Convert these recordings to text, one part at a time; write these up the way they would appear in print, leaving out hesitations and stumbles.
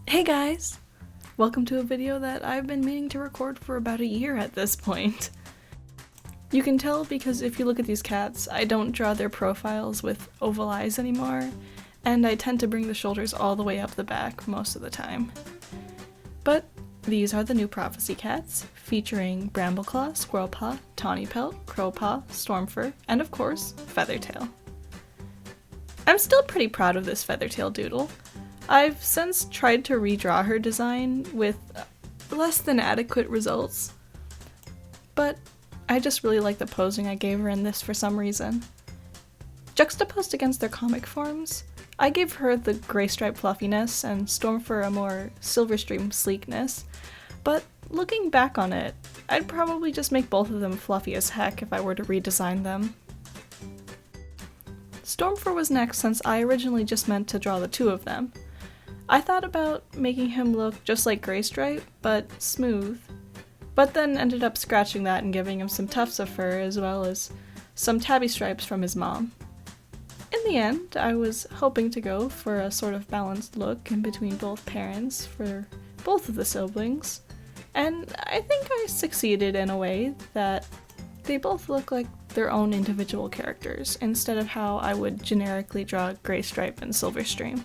Hey guys! Welcome to a video that I've been meaning to record for about a year at this point. You can tell because if you look at these cats, I don't draw their profiles with oval eyes anymore, and I tend to bring the shoulders all the way up the back most of the time. But these are the new Prophecy cats, featuring Brambleclaw, Squirrelpaw, Tawny Croppa, Stormfur, and of course, Feathertail. I'm still pretty proud of this Feathertail doodle. I've since tried to redraw her design with less than adequate results, but I just really like the posing I gave her in this for some reason. Juxtaposed against their comic forms, I gave her the gray stripe fluffiness and Stormfur a more Silverstream sleekness, but looking back on it, I'd probably just make both of them fluffy as heck if I were to redesign them. Stormfur was next since I originally just meant to draw the two of them. I thought about making him look just like Graystripe, but smooth, but then ended up scratching that and giving him some tufts of fur as well as some tabby stripes from his mom. In the end, I was hoping to go for a sort of balanced look in between both parents for both of the siblings, and I think I succeeded in a way that they both look like their own individual characters instead of how I would generically draw Graystripe and Silverstream.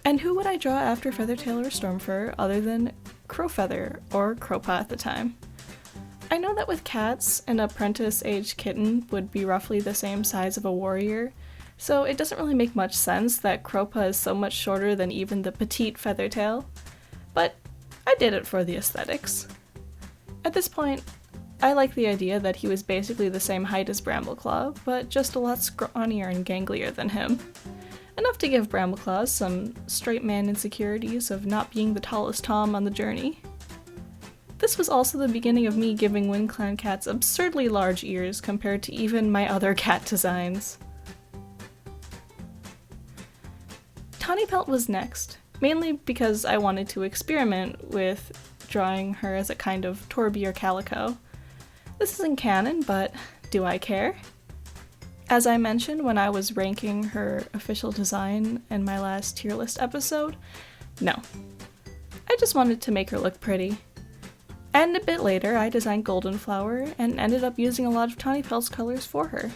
And who would I draw after Feathertail or Stormfur other than Crowfeather or Croppa at the time? I know that with cats, an apprentice-aged kitten would be roughly the same size of a warrior, so it doesn't really make much sense that Croppa is so much shorter than even the petite Feathertail, but I did it for the aesthetics. At this point, I like the idea that he was basically the same height as Brambleclaw, but just a lot scrawnier and ganglier than him. Enough to give Brambleclaw some straight man insecurities of not being the tallest Tom on the journey. This was also the beginning of me giving WindClan cats absurdly large ears compared to even my other cat designs. Tawny Pelt was next, mainly because I wanted to experiment with drawing her as a kind of Torby or Calico. This isn't canon, but do I care? As I mentioned when I was ranking her official design in my last tier list episode, no. I just wanted to make her look pretty. And a bit later, I designed Goldenflower and ended up using a lot of Tawny Pelt's colors for her.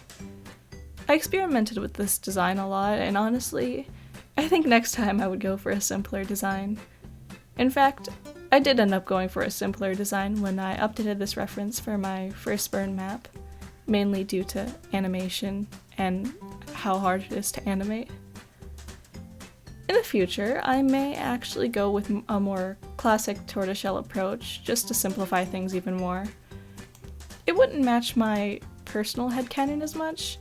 I experimented with this design a lot, and honestly, I think next time I would go for a simpler design. In fact, I did end up going for a simpler design when I updated this reference for my first burn map, mainly due to animation and how hard it is to animate. In the future, I may actually go with a more classic tortoiseshell approach just to simplify things even more. It wouldn't match my personal headcanon as much,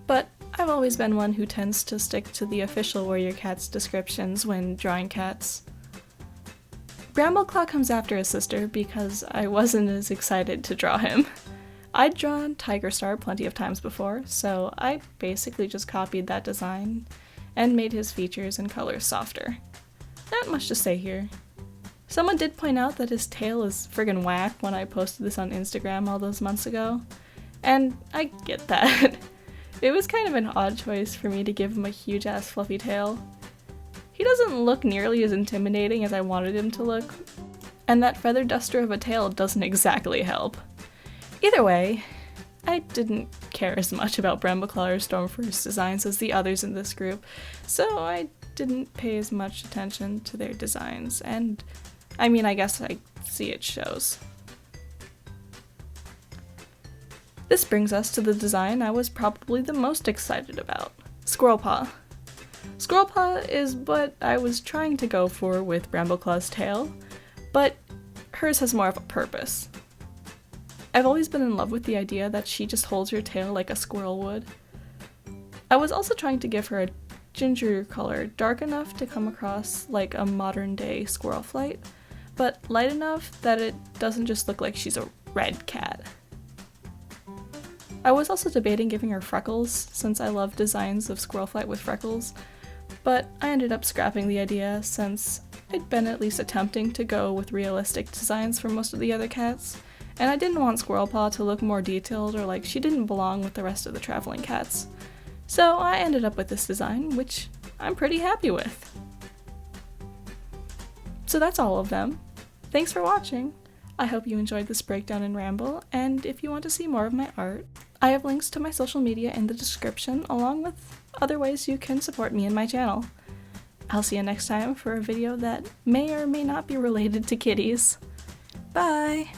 but I've always been one who tends to stick to the official Warrior Cats descriptions when drawing cats. Brambleclaw comes after his sister because I wasn't as excited to draw him. I'd drawn Tiger Star plenty of times before, so I basically just copied that design and made his features and colors softer. Not much to say here. Someone did point out that his tail is friggin' whack when I posted this on Instagram all those months ago, and I get that. It was kind of an odd choice for me to give him a huge-ass fluffy tail. He doesn't look nearly as intimidating as I wanted him to look, and that feather duster of a tail doesn't exactly help. Either way, I didn't care as much about Brambleclaw or Stormfur's designs as the others in this group, so I didn't pay as much attention to their designs, and I mean, I guess I see it shows. This brings us to the design I was probably the most excited about, Squirrelpaw. Squirrelpaw is what I was trying to go for with Brambleclaw's tail, but hers has more of a purpose. I've always been in love with the idea that she just holds her tail like a squirrel would. I was also trying to give her a ginger color dark enough to come across like a modern day squirrel flight, but light enough that it doesn't just look like she's a red cat. I was also debating giving her freckles since I love designs of squirrel flight with freckles, but I ended up scrapping the idea since I'd been at least attempting to go with realistic designs for most of the other cats, and I didn't want Squirrelpaw to look more detailed or like she didn't belong with the rest of the traveling cats. So I ended up with this design, which I'm pretty happy with. So that's all of them. Thanks for watching! I hope you enjoyed this breakdown and ramble, and if you want to see more of my art, I have links to my social media in the description, along with other ways you can support me and my channel. I'll see you next time for a video that may or may not be related to kitties. Bye!